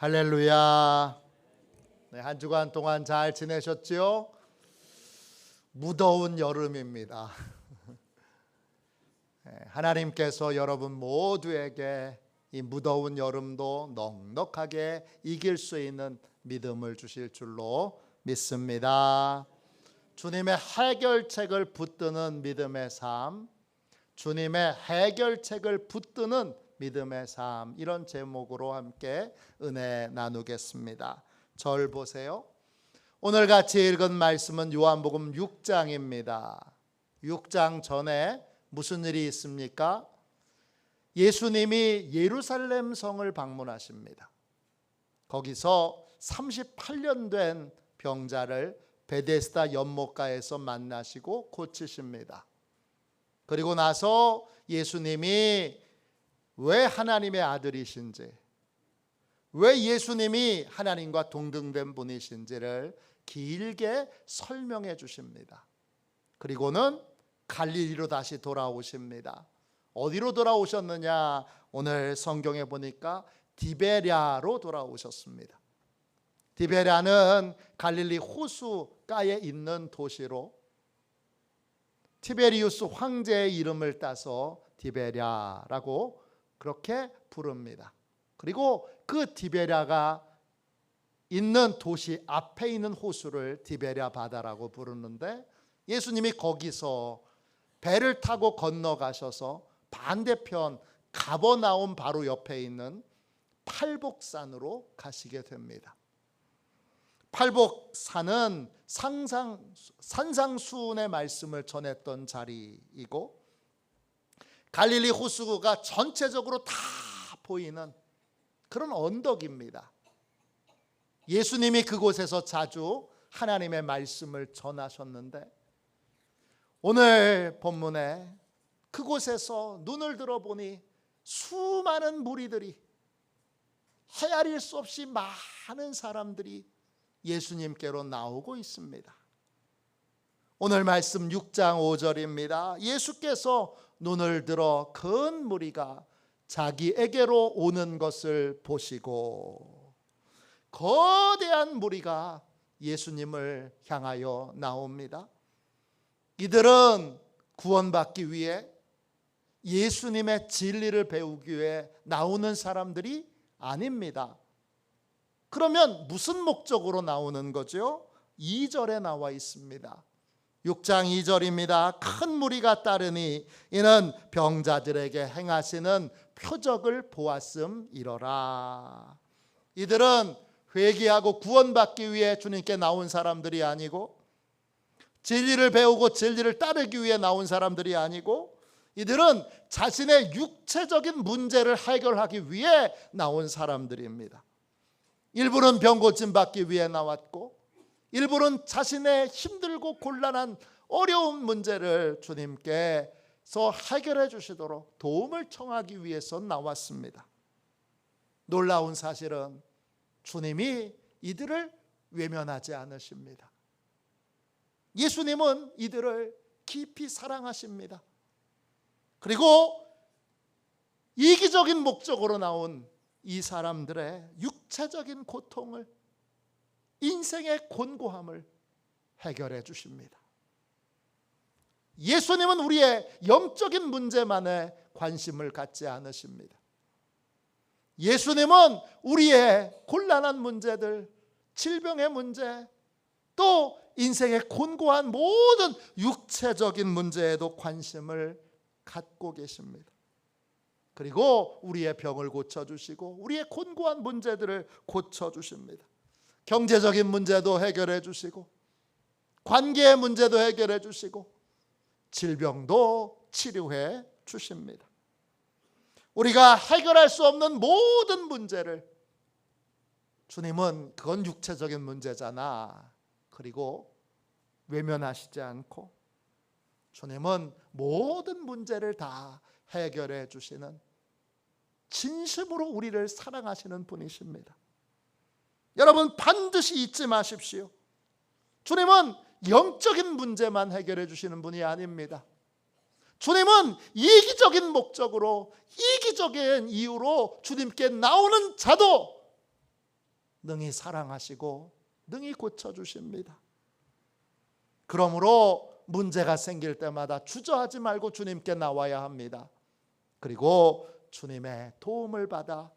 할렐루야. 네, 한 주간 동안 잘 지내셨지요? 무더운 여름입니다. 하나님께서 여러분 모두에게 이 무더운 여름도 넉넉하게 이길 수 있는 믿음을 주실 줄로 믿습니다. 주님의 해결책을 붙드는 믿음의 삶, 주님의 해결책을 붙드는 믿음의 삶, 이런 제목으로 함께 은혜 나누겠습니다. 절 보세요. 오늘 같이 읽은 말씀은 요한복음 6장입니다. 6장 전에 무슨 일이 있습니까? 예수님이 예루살렘 성을 방문하십니다. 거기서 38년 된 병자를 베데스다 연못가에서 만나시고 고치십니다. 그리고 나서 예수님이 왜 하나님의 아들이신지, 왜 예수님이 하나님과 동등된 분이신지를 길게 설명해 주십니다. 그리고는 갈릴리로 다시 돌아오십니다. 어디로 돌아오셨느냐? 오늘 성경에 보니까 디베랴로 돌아오셨습니다. 디베랴는 갈릴리 호수가에 있는 도시로 티베리우스 황제의 이름을 따서 디베랴라고 그렇게 부릅니다. 그리고 그 디베랴가 있는 도시 앞에 있는 호수를 디베랴 바다라고 부르는데, 예수님이 거기서 배를 타고 건너가셔서 반대편 가버나움 바로 옆에 있는 팔복산으로 가시게 됩니다. 팔복산은 산상수훈의 말씀을 전했던 자리이고, 갈릴리 호수가 전체적으로 다 보이는 그런 언덕입니다. 예수님이 그곳에서 자주 하나님의 말씀을 전하셨는데, 오늘 본문에 그곳에서 눈을 들어보니 수많은 무리들이, 헤아릴 수 없이 많은 사람들이 예수님께로 나오고 있습니다. 오늘 말씀 6장 5절입니다. 예수께서 눈을 들어 큰 무리가 자기에게로 오는 것을 보시고, 거대한 무리가 예수님을 향하여 나옵니다. 이들은 구원받기 위해, 예수님의 진리를 배우기 위해 나오는 사람들이 아닙니다. 그러면 무슨 목적으로 나오는 거죠? 2절에 나와 있습니다. 6장 2절입니다. 큰 무리가 따르니 이는 병자들에게 행하시는 표적을 보았음이로라. 이들은 회개하고 구원받기 위해 주님께 나온 사람들이 아니고, 진리를 배우고 진리를 따르기 위해 나온 사람들이 아니고, 이들은 자신의 육체적인 문제를 해결하기 위해 나온 사람들입니다. 일부는 병 고침 받기 위해 나왔고, 일부는 자신의 힘들고 곤란한 어려운 문제를 주님께서 해결해 주시도록 도움을 청하기 위해서 나왔습니다. 놀라운 사실은 주님이 이들을 외면하지 않으십니다. 예수님은 이들을 깊이 사랑하십니다. 그리고 이기적인 목적으로 나온 이 사람들의 육체적인 고통을, 인생의 곤고함을 해결해 주십니다. 예수님은 우리의 영적인 문제만에 관심을 갖지 않으십니다. 예수님은 우리의 곤란한 문제들, 질병의 문제, 또 인생의 곤고한 모든 육체적인 문제에도 관심을 갖고 계십니다. 그리고 우리의 병을 고쳐주시고 우리의 곤고한 문제들을 고쳐주십니다. 경제적인 문제도 해결해 주시고, 관계의 문제도 해결해 주시고, 질병도 치료해 주십니다. 우리가 해결할 수 없는 모든 문제를 주님은 그건 육체적인 문제잖아, 그리고 외면하시지 않고, 주님은 모든 문제를 다 해결해 주시는, 진심으로 우리를 사랑하시는 분이십니다. 여러분 반드시 잊지 마십시오. 주님은 영적인 문제만 해결해 주시는 분이 아닙니다. 주님은 이기적인 목적으로, 이기적인 이유로 주님께 나오는 자도 능히 사랑하시고 능히 고쳐주십니다. 그러므로 문제가 생길 때마다 주저하지 말고 주님께 나와야 합니다. 그리고 주님의 도움을 받아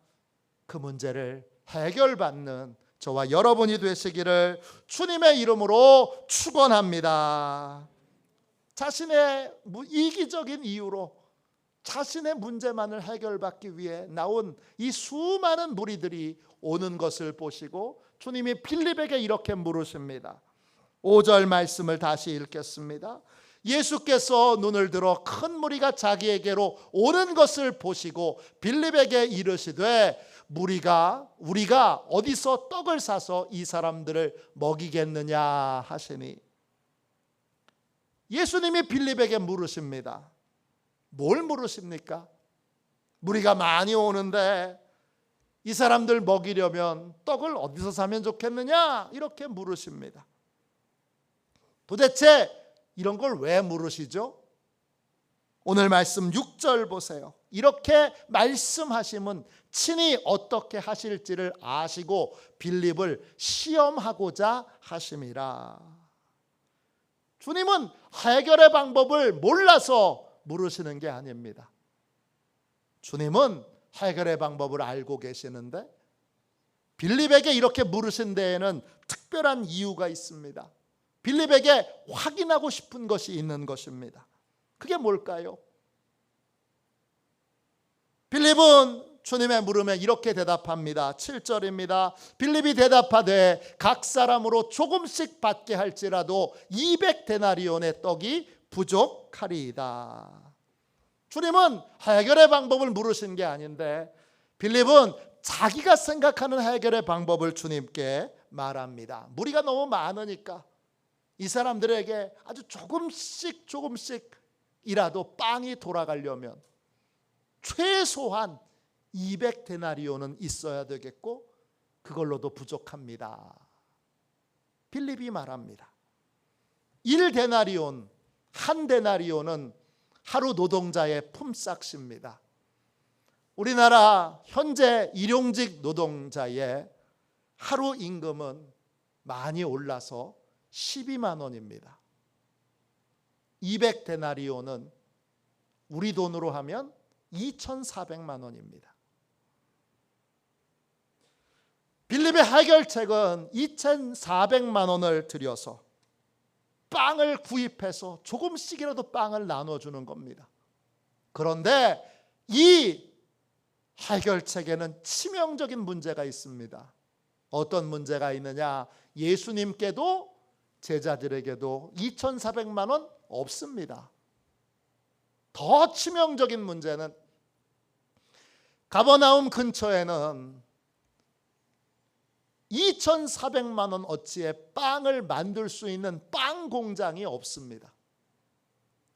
그 문제를 해결받는 저와 여러분이 되시기를 주님의 이름으로 축원합니다. 자신의 이기적인 이유로 자신의 문제만을 해결받기 위해 나온 이 수많은 무리들이 오는 것을 보시고 주님이 빌립에게 이렇게 물으십니다. 5절 말씀을 다시 읽겠습니다. 예수께서 눈을 들어 큰 무리가 자기에게로 오는 것을 보시고 빌립에게 이르시되 우리가 어디서 떡을 사서 이 사람들을 먹이겠느냐 하시니, 예수님이 빌립에게 물으십니다. 뭘 물으십니까? 무리가 많이 오는데 이 사람들 먹이려면 떡을 어디서 사면 좋겠느냐 이렇게 물으십니다. 도대체 이런 걸 왜 물으시죠? 오늘 말씀 6절 보세요. 이렇게 말씀하심은 친히 어떻게 하실지를 아시고 빌립을 시험하고자 하심이라. 주님은 해결의 방법을 몰라서 물으시는 게 아닙니다. 주님은 해결의 방법을 알고 계시는데 빌립에게 이렇게 물으신 데에는 특별한 이유가 있습니다. 빌립에게 확인하고 싶은 것이 있는 것입니다. 그게 뭘까요? 빌립은 주님의 물음에 이렇게 대답합니다. 7절입니다. 빌립이 대답하되 각 사람으로 조금씩 받게 할지라도 200데나리온의 떡이 부족하리이다. 주님은 해결의 방법을 물으신 게 아닌데 빌립은 자기가 생각하는 해결의 방법을 주님께 말합니다. 무리가 너무 많으니까 이 사람들에게 아주 조금씩이라도 빵이 돌아가려면 최소한 200데나리온은 있어야 되겠고 그걸로도 부족합니다. 빌립이 말합니다. 1데나리온, 한 데나리온은 하루 노동자의 품삯입니다. 우리나라 현재 일용직 노동자의 하루 임금은 많이 올라서 12만 원입니다. 200데나리온은 우리 돈으로 하면 2,400만 원입니다. 빌립의 해결책은 2,400만 원을 들여서 빵을 구입해서 조금씩이라도 빵을 나눠주는 겁니다. 그런데 이 해결책에는 치명적인 문제가 있습니다. 어떤 문제가 있느냐? 예수님께도 제자들에게도 2,400만 원 없습니다. 더 치명적인 문제는 가버나움 근처에는 2,400만 원 어치의 빵을 만들 수 있는 빵 공장이 없습니다.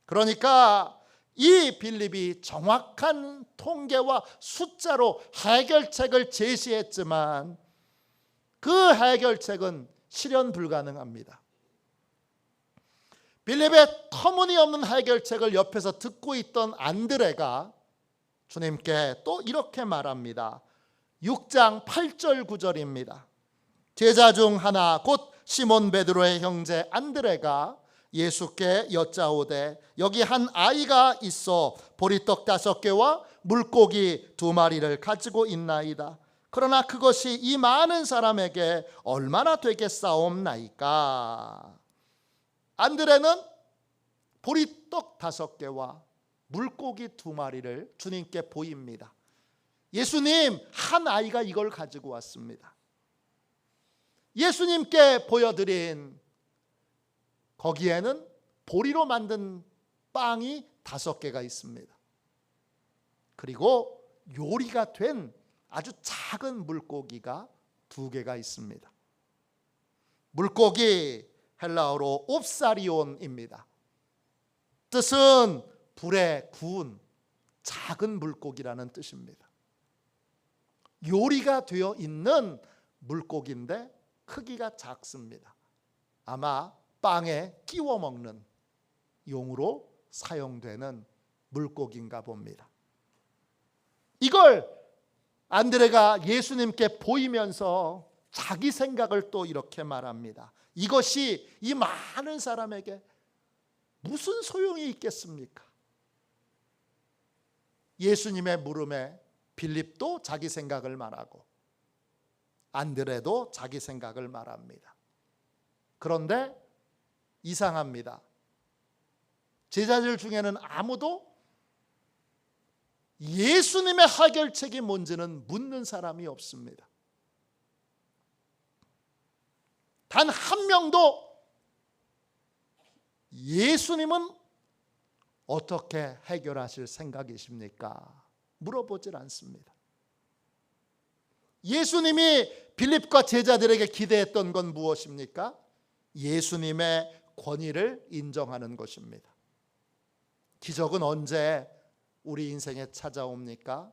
그러니까 이 빌립이 정확한 통계와 숫자로 해결책을 제시했지만 그 해결책은 실현 불가능합니다. 빌립의 터무니없는 해결책을 옆에서 듣고 있던 안드레가 주님께 또 이렇게 말합니다. 6장 8절 9절입니다. 제자 중 하나 곧 시몬 베드로의 형제 안드레가 예수께 여짜오되 여기 한 아이가 있어 보리떡 5개와 물고기 2마리를 가지고 있나이다. 그러나 그것이 이 많은 사람에게 얼마나 되겠사옵나이까. 안드레는 보리떡 5개와 물고기 2마리를 주님께 보입니다. 예수님, 한 아이가 이걸 가지고 왔습니다. 예수님께 보여드린 거기에는 보리로 만든 빵이 5개가 있습니다. 그리고 요리가 된 아주 작은 물고기가 2개가 있습니다. 물고기 헬라어로 옵사리온입니다. 뜻은 불에 구운 작은 물고기라는 뜻입니다. 요리가 되어 있는 물고기인데 크기가 작습니다. 아마 빵에 끼워 먹는 용으로 사용되는 물고기인가 봅니다. 이걸 안드레가 예수님께 보이면서 자기 생각을 또 이렇게 말합니다. 이것이 이 많은 사람에게 무슨 소용이 있겠습니까? 예수님의 물음에 빌립도 자기 생각을 말하고 안드레도 자기 생각을 말합니다. 그런데 이상합니다. 제자들 중에는 아무도 예수님의 해결책이 뭔지는 묻는 사람이 없습니다. 단 한 명도 예수님은 어떻게 해결하실 생각이십니까? 물어보질 않습니다. 예수님이 빌립과 제자들에게 기대했던 건 무엇입니까? 예수님의 권위를 인정하는 것입니다. 기적은 언제 우리 인생에 찾아옵니까?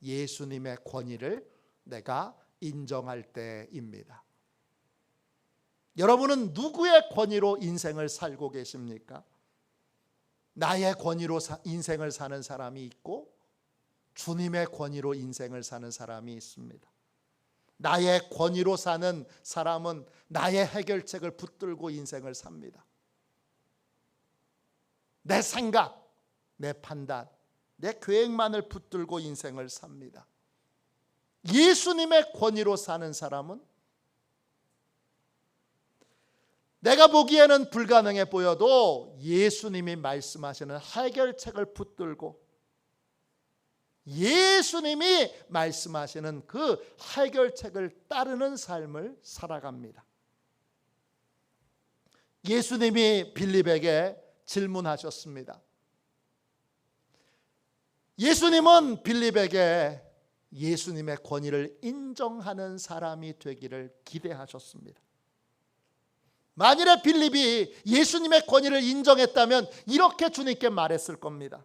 예수님의 권위를 내가 인정할 때입니다. 여러분은 누구의 권위로 인생을 살고 계십니까? 나의 권위로 인생을 사는 사람이 있고 주님의 권위로 인생을 사는 사람이 있습니다. 나의 권위로 사는 사람은 나의 해결책을 붙들고 인생을 삽니다. 내 생각, 내 판단, 내 계획만을 붙들고 인생을 삽니다. 예수님의 권위로 사는 사람은 내가 보기에는 불가능해 보여도 예수님이 말씀하시는 해결책을 붙들고 예수님이 말씀하시는 그 해결책을 따르는 삶을 살아갑니다. 예수님이 빌립에게 질문하셨습니다. 예수님은 빌립에게 예수님의 권위를 인정하는 사람이 되기를 기대하셨습니다. 만일에 빌립이 예수님의 권위를 인정했다면 이렇게 주님께 말했을 겁니다.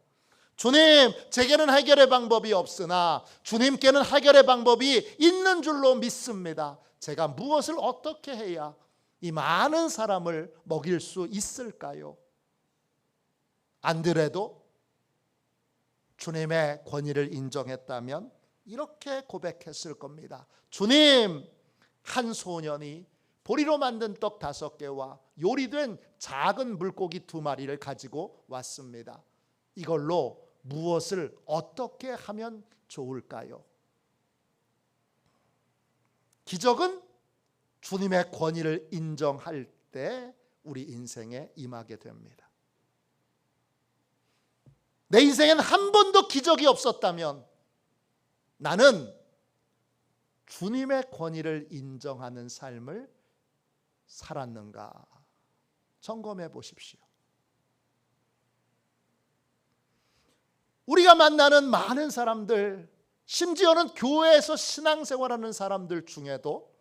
주님, 제게는 해결의 방법이 없으나 주님께는 해결의 방법이 있는 줄로 믿습니다. 제가 무엇을 어떻게 해야 이 많은 사람을 먹일 수 있을까요? 안드레도 주님의 권위를 인정했다면 이렇게 고백했을 겁니다. 주님, 한 소년이 보리로 만든 떡 5개와 요리된 작은 물고기 2마리를 가지고 왔습니다. 이걸로 무엇을 어떻게 하면 좋을까요? 기적은 주님의 권위를 인정할 때 우리 인생에 임하게 됩니다. 내 인생엔 한 번도 기적이 없었다면 나는 주님의 권위를 인정하는 삶을 살았는가 점검해 보십시오. 우리가 만나는 많은 사람들, 심지어는 교회에서 신앙생활하는 사람들 중에도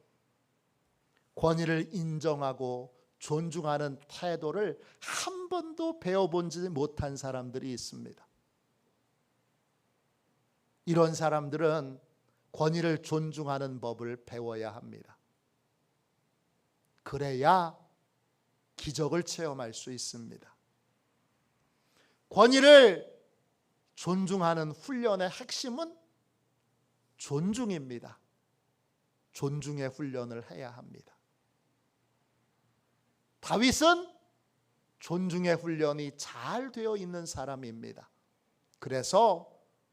권위를 인정하고 존중하는 태도를 한 번도 배워보지 못한 사람들이 있습니다. 이런 사람들은 권위를 존중하는 법을 배워야 합니다. 그래야 기적을 체험할 수 있습니다. 권위를 존중하는 훈련의 핵심은 존중입니다. 존중의 훈련을 해야 합니다. 다윗은 존중의 훈련이 잘 되어 있는 사람입니다. 그래서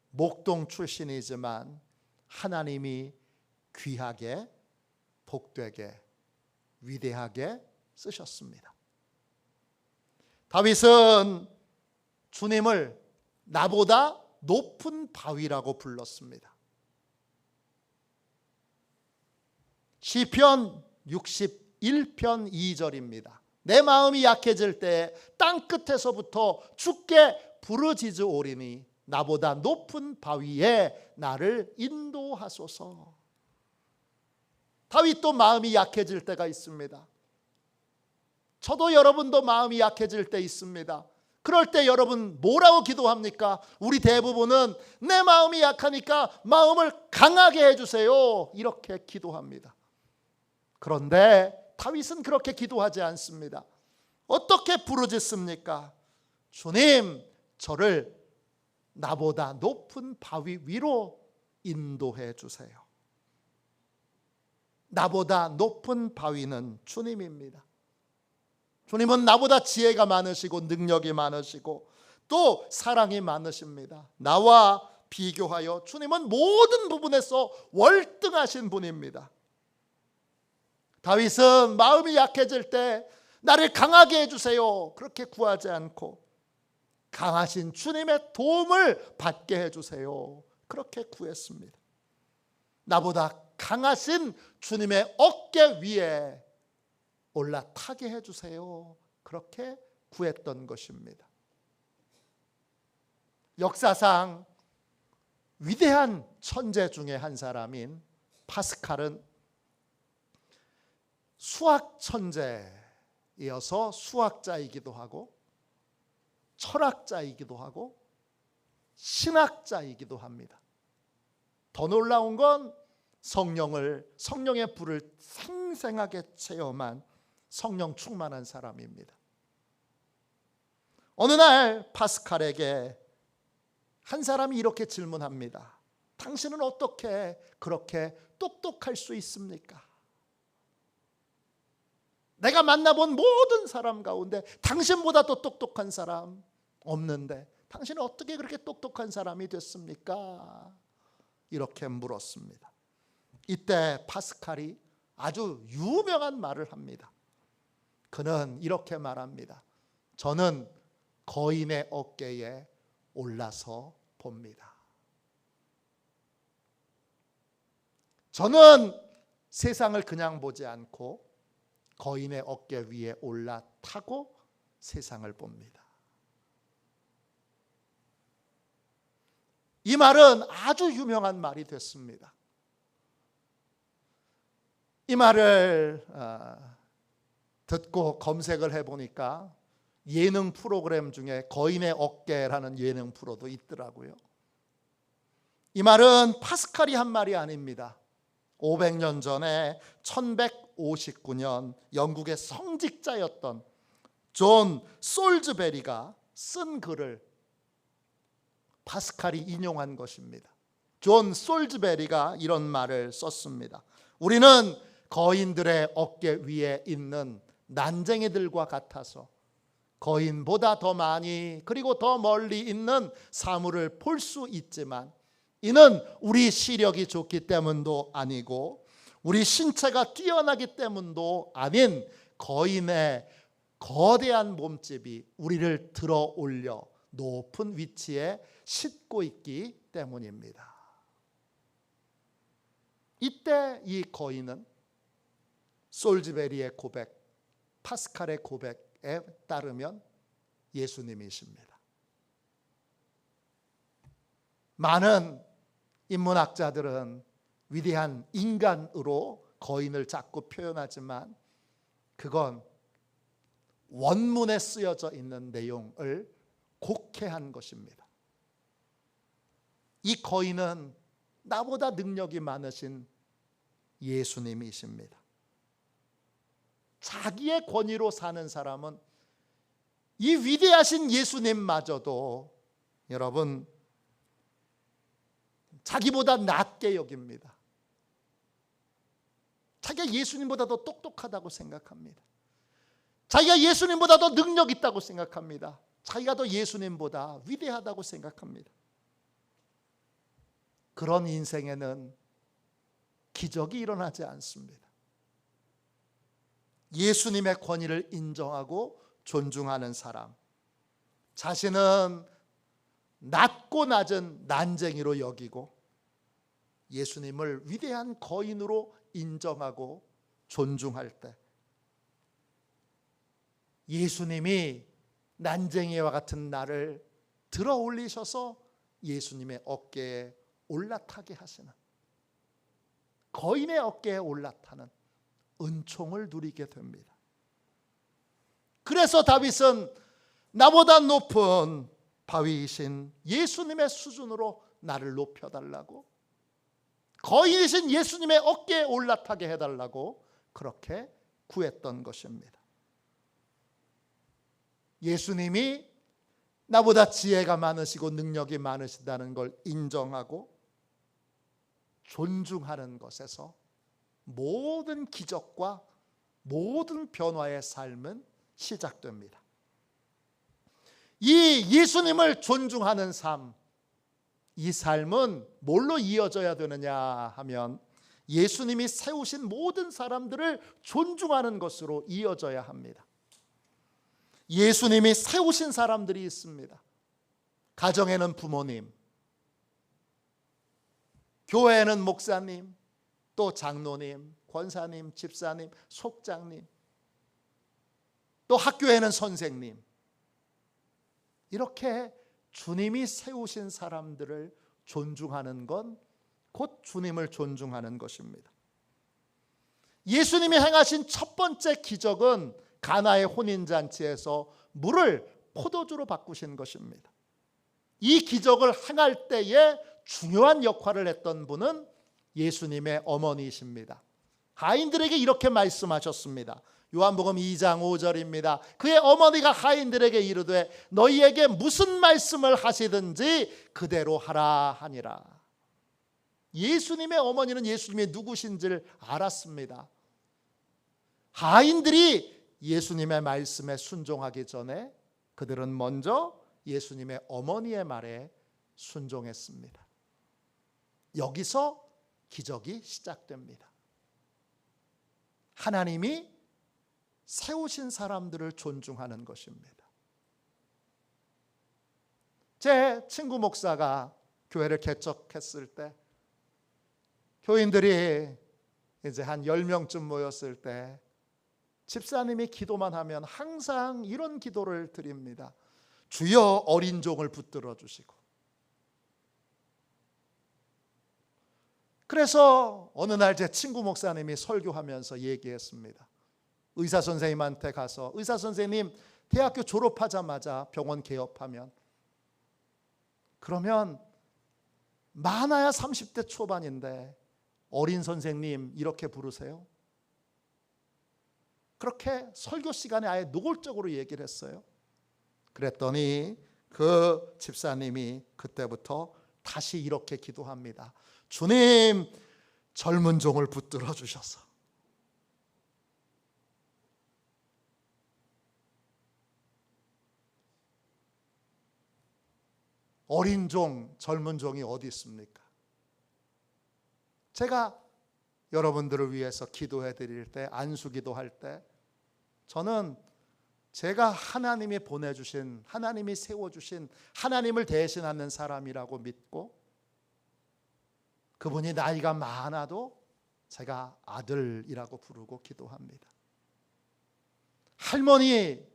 목동 출신이지만 하나님이 귀하게, 복되게, 위대하게 쓰셨습니다. 다윗은 주님을 나보다 높은 바위라고 불렀습니다. 시편 61편 2절입니다. 내 마음이 약해질 때 땅끝에서부터 주께 부르짖으오리니 나보다 높은 바위에 나를 인도하소서. 다윗도 마음이 약해질 때가 있습니다. 저도 여러분도 마음이 약해질 때 있습니다. 그럴 때 여러분 뭐라고 기도합니까? 우리 대부분은 내 마음이 약하니까 마음을 강하게 해주세요, 이렇게 기도합니다. 그런데 다윗은 그렇게 기도하지 않습니다. 어떻게 부르짖습니까? 주님, 저를 나보다 높은 바위 위로 인도해 주세요. 나보다 높은 바위는 주님입니다. 주님은 나보다 지혜가 많으시고 능력이 많으시고 또 사랑이 많으십니다. 나와 비교하여 주님은 모든 부분에서 월등하신 분입니다. 다윗은 마음이 약해질 때 나를 강하게 해주세요 그렇게 구하지 않고 강하신 주님의 도움을 받게 해주세요 그렇게 구했습니다. 나보다 강하신 주님의 어깨 위에 올라타게 해주세요 그렇게 구했던 것입니다. 역사상 위대한 천재 중에 한 사람인 파스칼은 수학 천재이어서 수학자이기도 하고 철학자이기도 하고 신학자이기도 합니다. 더 놀라운 건 성령의 불을 생생하게 체험한 성령 충만한 사람입니다. 어느 날 파스칼에게 한 사람이 이렇게 질문합니다. 당신은 어떻게 그렇게 똑똑할 수 있습니까? 내가 만나본 모든 사람 가운데 당신보다 더 똑똑한 사람 없는데 당신은 어떻게 그렇게 똑똑한 사람이 됐습니까? 이렇게 물었습니다. 이때 파스칼이 아주 유명한 말을 합니다. 그는 이렇게 말합니다. 저는 거인의 어깨에 올라서 봅니다. 저는 세상을 그냥 보지 않고 거인의 어깨 위에 올라타고 세상을 봅니다. 이 말은 아주 유명한 말이 됐습니다. 이 말을 듣고 검색을 해보니까 예능 프로그램 중에 거인의 어깨라는 예능 프로도 있더라고요. 이 말은 파스칼이 한 말이 아닙니다. 500년 전에 1159년 영국의 성직자였던 존 솔즈베리가 쓴 글을 파스칼이 인용한 것입니다. 존 솔즈베리가 이런 말을 썼습니다. 우리는 거인들의 어깨 위에 있는 난쟁이들과 같아서 거인보다 더 많이 그리고 더 멀리 있는 사물을 볼 수 있지만 이는 우리 시력이 좋기 때문도 아니고 우리 신체가 뛰어나기 때문도 아닌 거인의 거대한 몸집이 우리를 들어 올려 높은 위치에 싣고 있기 때문입니다. 이때 이 거인은 솔즈베리의 고백, 파스칼의 고백에 따르면 예수님이십니다. 많은 인문학자들은 위대한 인간으로 거인을 자꾸 표현하지만 그건 원문에 쓰여져 있는 내용을 곡해한 것입니다. 이 거인은 나보다 능력이 많으신 예수님이십니다. 자기의 권위로 사는 사람은 이 위대하신 예수님마저도 여러분 자기보다 낮게 여깁니다. 자기가 예수님보다 더 똑똑하다고 생각합니다. 자기가 예수님보다 더 능력 있다고 생각합니다. 자기가 더 예수님보다 위대하다고 생각합니다. 그런 인생에는 기적이 일어나지 않습니다. 예수님의 권위를 인정하고 존중하는 사람, 자신은 낮고 낮은 난쟁이로 여기고 예수님을 위대한 거인으로 인정하고 존중할 때 예수님이 난쟁이와 같은 나를 들어 올리셔서 예수님의 어깨에 올라타게 하시는, 거인의 어깨에 올라타는 은총을 누리게 됩니다. 그래서 다윗은 나보다 높은 바위이신 예수님의 수준으로 나를 높여달라고, 거인이신 예수님의 어깨에 올라타게 해달라고 그렇게 구했던 것입니다. 예수님이 나보다 지혜가 많으시고 능력이 많으시다는 걸 인정하고 존중하는 것에서 모든 기적과 모든 변화의 삶은 시작됩니다. 이 예수님을 존중하는 삶, 이 삶은 뭘로 이어져야 되느냐 하면 예수님이 세우신 모든 사람들을 존중하는 것으로 이어져야 합니다. 예수님이 세우신 사람들이 있습니다. 가정에는 부모님, 교회에는 목사님, 또 장로님, 권사님, 집사님, 속장님, 또 학교에는 선생님. 이렇게 주님이 세우신 사람들을 존중하는 건 곧 주님을 존중하는 것입니다. 예수님이 행하신 첫 번째 기적은 가나의 혼인잔치에서 물을 포도주로 바꾸신 것입니다. 이 기적을 행할 때에 중요한 역할을 했던 분은 예수님의 어머니이십니다. 하인들에게 이렇게 말씀하셨습니다. 요한복음 2장 5절입니다. 그의 어머니가 하인들에게 이르되 너희에게 무슨 말씀을 하시든지 그대로 하라 하니라. 예수님의 어머니는 예수님이 누구신지를 알았습니다. 하인들이 예수님의 말씀에 순종하기 전에 그들은 먼저 예수님의 어머니의 말에 순종했습니다. 여기서 기적이 시작됩니다. 하나님이 세우신 사람들을 존중하는 것입니다. 제 친구 목사가 교회를 개척했을 때 교인들이 이제 한 10명쯤 모였을 때 집사님이 기도만 하면 항상 이런 기도를 드립니다. 주여 어린 종을 붙들어 주시고. 그래서 어느 날 제 친구 목사님이 설교하면서 얘기했습니다. 의사 선생님한테 가서 의사 선생님 대학교 졸업하자마자 병원 개업하면 그러면 많아야 30대 초반인데 어린 선생님 이렇게 부르세요? 그렇게 설교 시간에 아예 노골적으로 얘기를 했어요. 그랬더니 그 집사님이 그때부터 다시 이렇게 기도합니다. 주님, 젊은 종을 붙들어 주셔서 어린 종, 젊은 종이 어디 있습니까? 제가 여러분들을 위해서 기도해 드릴 때, 안수기도 할 때 저는 제가 하나님이 보내주신, 하나님이 세워주신, 하나님을 대신하는 사람이라고 믿고 그분이 나이가 많아도 제가 아들이라고 부르고 기도합니다. 할머니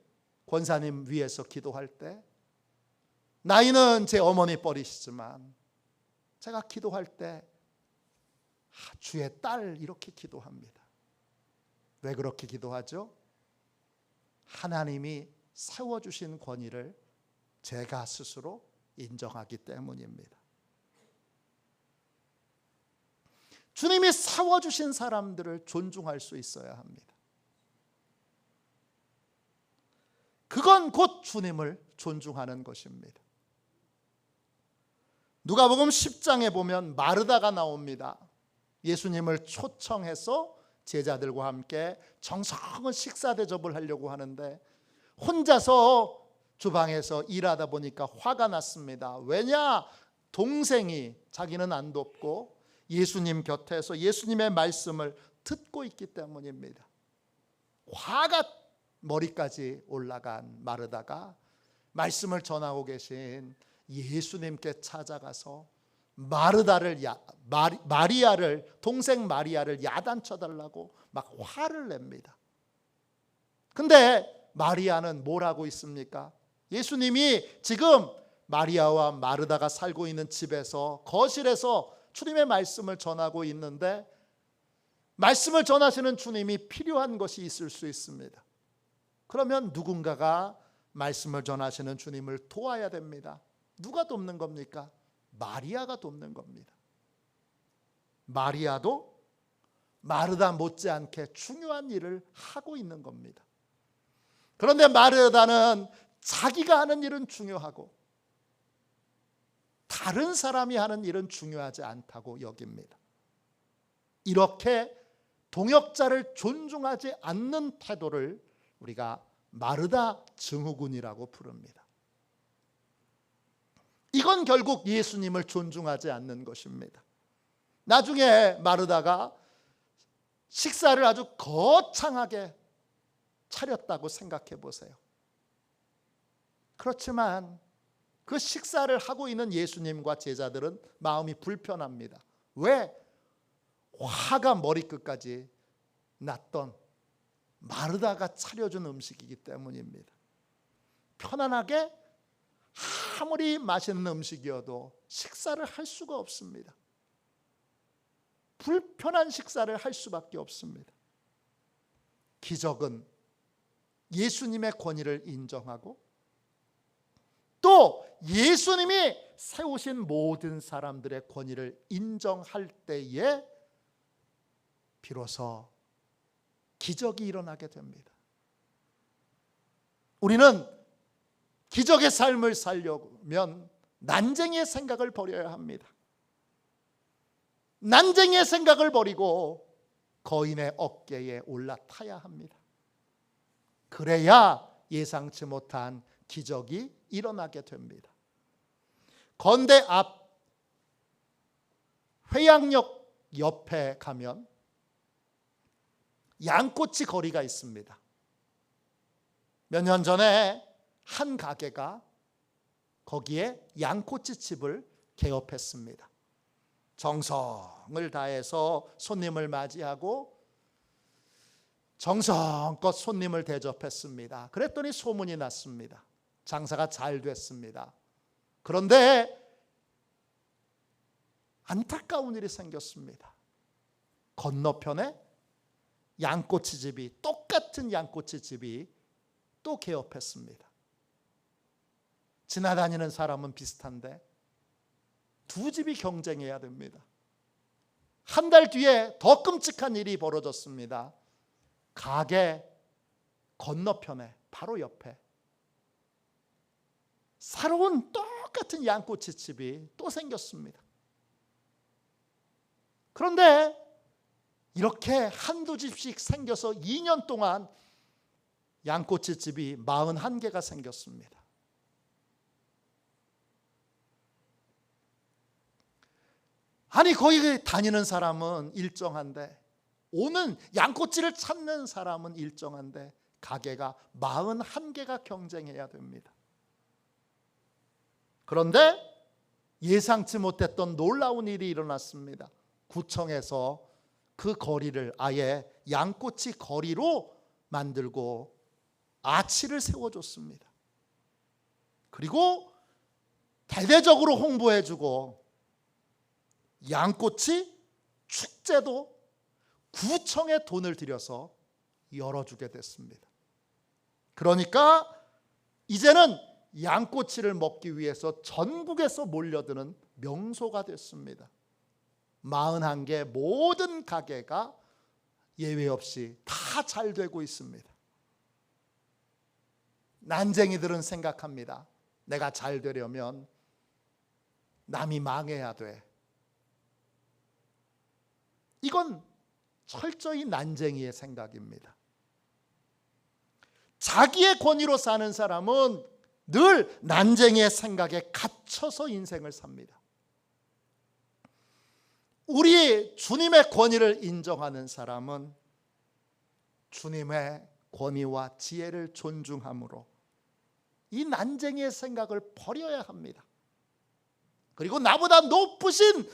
권사님 위해서 기도할 때 나이는 제 어머니 뻘이시지만 제가 기도할 때 주의 딸 이렇게 기도합니다. 왜 그렇게 기도하죠? 하나님이 세워주신 권위를 제가 스스로 인정하기 때문입니다. 주님이 세워주신 사람들을 존중할 수 있어야 합니다. 그건 곧 주님을 존중하는 것입니다. 누가복음 10장에 보면 마르다가 나옵니다. 예수님을 초청해서 제자들과 함께 정성은 식사 대접을 하려고 하는데 혼자서 주방에서 일하다 보니까 화가 났습니다. 왜냐? 동생이 자기는 안 돕고 예수님 곁에서 예수님의 말씀을 듣고 있기 때문입니다. 화가 머리까지 올라간 마르다가 말씀을 전하고 계신 예수님께 찾아가서 마리아를 동생 마리아를 야단쳐 달라고 막 화를 냅니다. 근데 마리아는 뭘 하고 있습니까? 예수님이 지금 마리아와 마르다가 살고 있는 집에서 거실에서 주님의 말씀을 전하고 있는데 말씀을 전하시는 주님이 필요한 것이 있을 수 있습니다. 그러면 누군가가 말씀을 전하시는 주님을 도와야 됩니다. 누가 돕는 겁니까? 마리아가 돕는 겁니다. 마리아도 마르다 못지않게 중요한 일을 하고 있는 겁니다. 그런데 마르다는 자기가 하는 일은 중요하고 다른 사람이 하는 일은 중요하지 않다고 여깁니다. 이렇게 동역자를 존중하지 않는 태도를 우리가 마르다 증후군이라고 부릅니다. 이건 결국 예수님을 존중하지 않는 것입니다. 나중에 마르다가 식사를 아주 거창하게 차렸다고 생각해 보세요. 그렇지만 그 식사를 하고 있는 예수님과 제자들은 마음이 불편합니다. 왜? 화가 머리끝까지 났던 마르다가 차려준 음식이기 때문입니다. 편안하게 아무리 맛있는 음식이어도 식사를 할 수가 없습니다. 불편한 식사를 할 수밖에 없습니다. 기적은 예수님의 권위를 인정하고 또 예수님이 세우신 모든 사람들의 권위를 인정할 때에 비로소 기적이 일어나게 됩니다. 우리는 기적의 삶을 살려면 난쟁이의 생각을 버려야 합니다. 난쟁이의 생각을 버리고 거인의 어깨에 올라타야 합니다. 그래야 예상치 못한 기적이 일어나게 됩니다. 건대 앞 회양역 옆에 가면 양꼬치 거리가 있습니다. 몇 년 전에 한 가게가 거기에 양꼬치집을 개업했습니다. 정성을 다해서 손님을 맞이하고 정성껏 손님을 대접했습니다. 그랬더니 소문이 났습니다. 장사가 잘 됐습니다. 그런데 안타까운 일이 생겼습니다. 건너편에 양꼬치집이, 똑같은 양꼬치집이 또 개업했습니다. 지나다니는 사람은 비슷한데 두 집이 경쟁해야 됩니다. 한 달 뒤에 더 끔찍한 일이 벌어졌습니다. 가게 건너편에 바로 옆에 새로운 똑같은 양꼬치집이 또 생겼습니다. 그런데 이렇게 한두 집씩 생겨서 2년 동안 양꼬치집이 41개가 생겼습니다. 아니 거기 다니는 사람은 일정한데 오는 양꼬치를 찾는 사람은 일정한데 가게가 41개가 경쟁해야 됩니다. 그런데 예상치 못했던 놀라운 일이 일어났습니다. 구청에서 그 거리를 아예 양꼬치 거리로 만들고 아치를 세워줬습니다. 그리고 대대적으로 홍보해주고 양꼬치 축제도 구청에 돈을 들여서 열어주게 됐습니다. 그러니까 이제는 양꼬치를 먹기 위해서 전국에서 몰려드는 명소가 됐습니다. 41개 모든 가게가 예외 없이 다 잘 되고 있습니다. 난쟁이들은 생각합니다. 내가 잘 되려면 남이 망해야 돼. 이건 철저히 난쟁이의 생각입니다. 자기의 권위로 사는 사람은 늘 난쟁이의 생각에 갇혀서 인생을 삽니다. 우리 주님의 권위를 인정하는 사람은 주님의 권위와 지혜를 존중함으로 이 난쟁이의 생각을 버려야 합니다. 그리고 나보다 높으신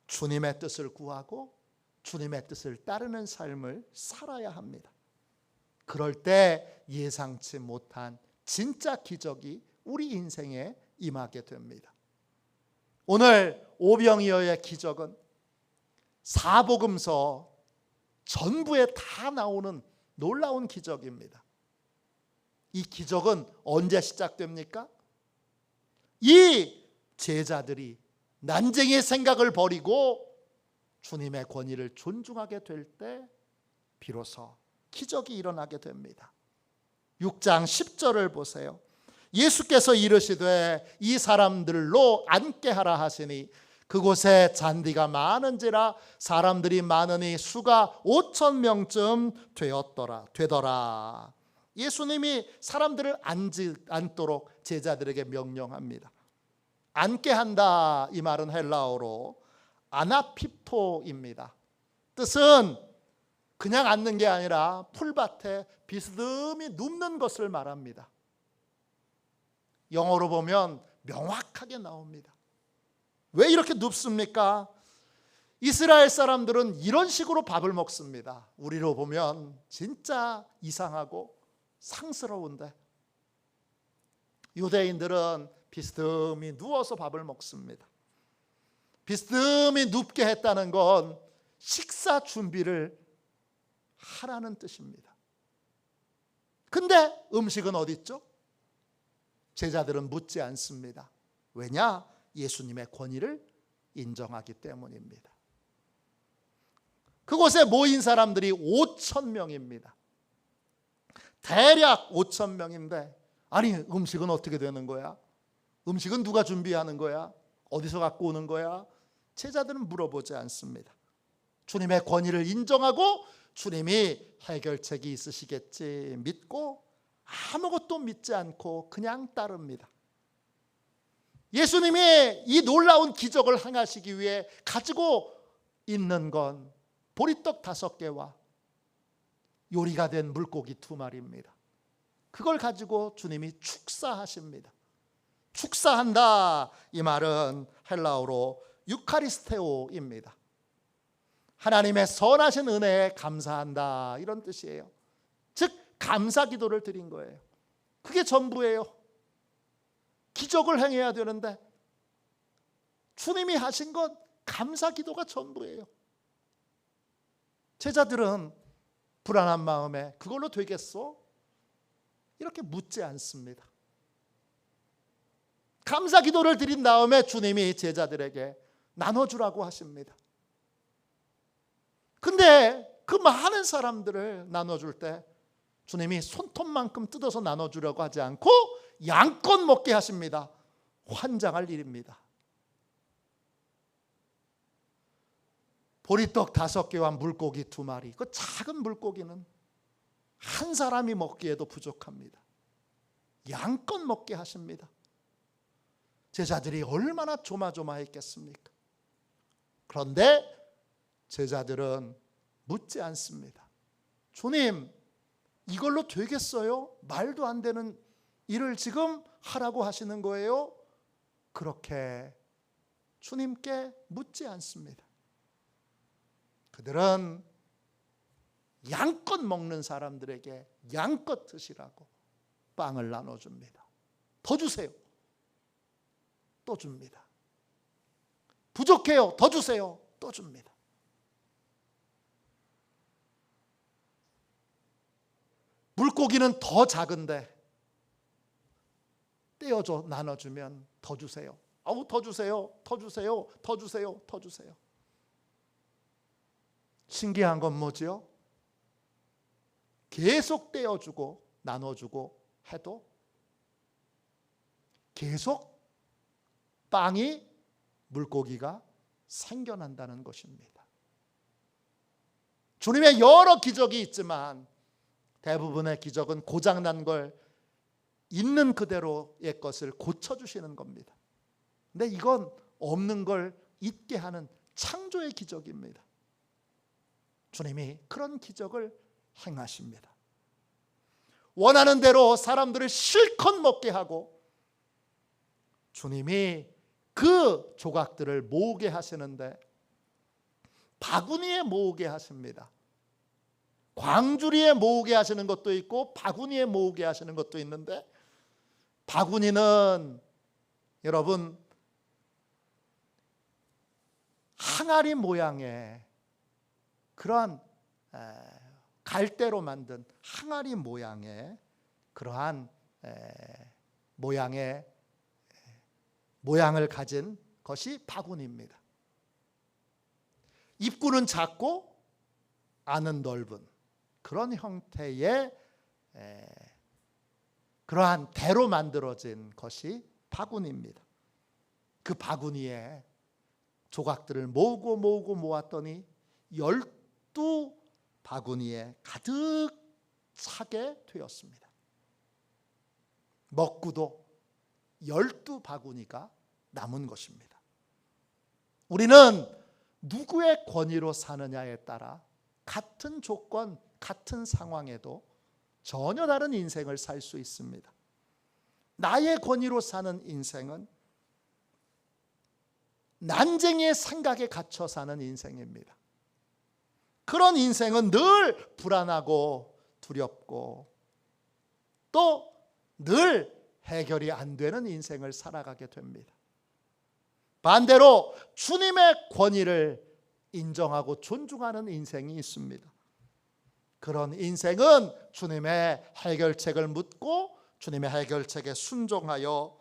주님의 뜻을 구하고 주님의 뜻을 따르는 삶을 살아야 합니다. 그럴 때 예상치 못한 진짜 기적이 우리 인생에 임하게 됩니다. 오늘 오병이어의 기적은 사복음서 전부에 다 나오는 놀라운 기적입니다. 이 기적은 언제 시작됩니까? 이 제자들이 난쟁이의 생각을 버리고 주님의 권위를 존중하게 될 때 비로소 기적이 일어나게 됩니다. 6장 10절을 보세요. 예수께서 이르시되 이 사람들로 앉게 하라 하시니 그곳에 잔디가 많은지라 사람들이 많으니 수가 5,000명쯤 되더라. 예수님이 사람들을 앉도록 제자들에게 명령합니다. 앉게 한다, 이 말은 헬라어로 아나피토입니다. 뜻은 그냥 앉는 게 아니라 풀밭에 비스듬히 눕는 것을 말합니다. 영어로 보면 명확하게 나옵니다. 왜 이렇게 눕습니까? 이스라엘 사람들은 이런 식으로 밥을 먹습니다. 우리로 보면 진짜 이상하고 상스러운데 유대인들은 비스듬히 누워서 밥을 먹습니다. 비스듬히 눕게 했다는 건 식사 준비를 하라는 뜻입니다. 근데 음식은 어디 있죠? 제자들은 묻지 않습니다. 왜냐? 예수님의 권위를 인정하기 때문입니다. 그곳에 모인 사람들이 5,000명입니다. 대략 5,000명인데 아니 음식은 어떻게 되는 거야? 음식은 누가 준비하는 거야? 어디서 갖고 오는 거야? 제자들은 물어보지 않습니다. 주님의 권위를 인정하고 주님이 해결책이 있으시겠지 믿고 아무것도 믿지 않고 그냥 따릅니다. 예수님이 이 놀라운 기적을 행하시기 위해 가지고 있는 건 보리떡 5개와 요리가 된 물고기 2마리입니다. 그걸 가지고 주님이 축사하십니다. 축사한다, 이 말은 헬라어로 유카리스테오입니다. 하나님의 선하신 은혜에 감사한다, 이런 뜻이에요. 즉 감사 기도를 드린 거예요. 그게 전부예요. 기적을 행해야 되는데 주님이 하신 건 감사 기도가 전부예요. 제자들은 불안한 마음에 그걸로 되겠어? 이렇게 묻지 않습니다. 감사 기도를 드린 다음에 주님이 제자들에게 나눠주라고 하십니다. 근데 그 많은 사람들을 나눠줄 때 주님이 손톱만큼 뜯어서 나눠주려고 하지 않고 양껏 먹게 하십니다. 환장할 일입니다. 보리떡 5개와 물고기 2마리, 그 작은 물고기는 한 사람이 먹기에도 부족합니다. 양껏 먹게 하십니다. 제자들이 얼마나 조마조마했겠습니까? 그런데 제자들은 묻지 않습니다. 주님, 이걸로 되겠어요? 말도 안 되는 일을 지금 하라고 하시는 거예요? 그렇게 주님께 묻지 않습니다. 그들은 양껏 먹는 사람들에게 양껏 드시라고 빵을 나눠줍니다. 더 주세요. 또 줍니다. 부족해요. 더 주세요. 또 줍니다. 물고기는 더 작은데 떼어줘 나눠주면 더 주세요. 아우 더 주세요. 더 주세요. 더 주세요. 더 주세요. 신기한 건 뭐지요? 계속 떼어주고 나눠주고 해도 계속 빵이 물고기가 생겨난다는 것입니다. 주님의 여러 기적이 있지만 대부분의 기적은 고장난 걸 있는 그대로의 것을 고쳐주시는 겁니다. 근데 이건 없는 걸 있게 하는 창조의 기적입니다. 주님이 그런 기적을 행하십니다. 원하는 대로 사람들을 실컷 먹게 하고 주님이 그 조각들을 모으게 하시는데 바구니에 모으게 하십니다. 광주리에 모으게 하시는 것도 있고 바구니에 모으게 하시는 것도 있는데 바구니는 여러분 항아리 모양의 그러한 갈대로 만든 항아리 모양의 그러한 모양을 가진 것이 바구니입니다. 입구는 작고 안은 넓은 그런 형태의 그러한 대로 만들어진 것이 바구니입니다. 그 바구니에 조각들을 모으고 모았더니 12바구니에 가득 차게 되었습니다. 먹고도 12바구니가 남은 것입니다. 우리는 누구의 권위로 사느냐에 따라 같은 조건, 같은 상황에도 전혀 다른 인생을 살 수 있습니다. 나의 권위로 사는 인생은 난쟁이의 생각에 갇혀 사는 인생입니다. 그런 인생은 늘 불안하고 두렵고 또 늘 해결이 안 되는 인생을 살아가게 됩니다. 반대로 주님의 권위를 인정하고 존중하는 인생이 있습니다. 그런 인생은 주님의 해결책을 묻고 주님의 해결책에 순종하여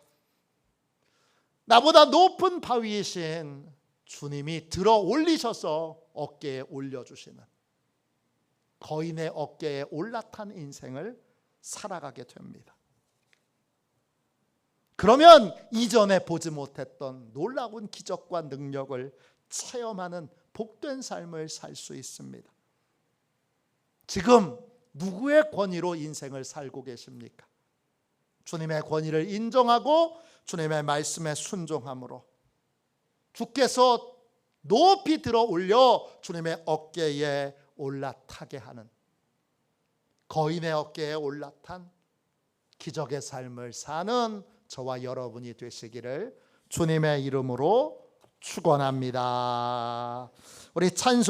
나보다 높은 바위이신 주님이 들어 올리셔서 어깨에 올려주시는 거인의 어깨에 올라탄 인생을 살아가게 됩니다. 그러면 이전에 보지 못했던 놀라운 기적과 능력을 체험하는 복된 삶을 살 수 있습니다. 지금 누구의 권위로 인생을 살고 계십니까? 주님의 권위를 인정하고 주님의 말씀에 순종함으로 주께서 높이 들어 올려 주님의 어깨에 올라타게 하는 거인의 어깨에 올라탄 기적의 삶을 사는 저와 여러분이 되시기를 주님의 이름으로 축원합니다. 우리 찬송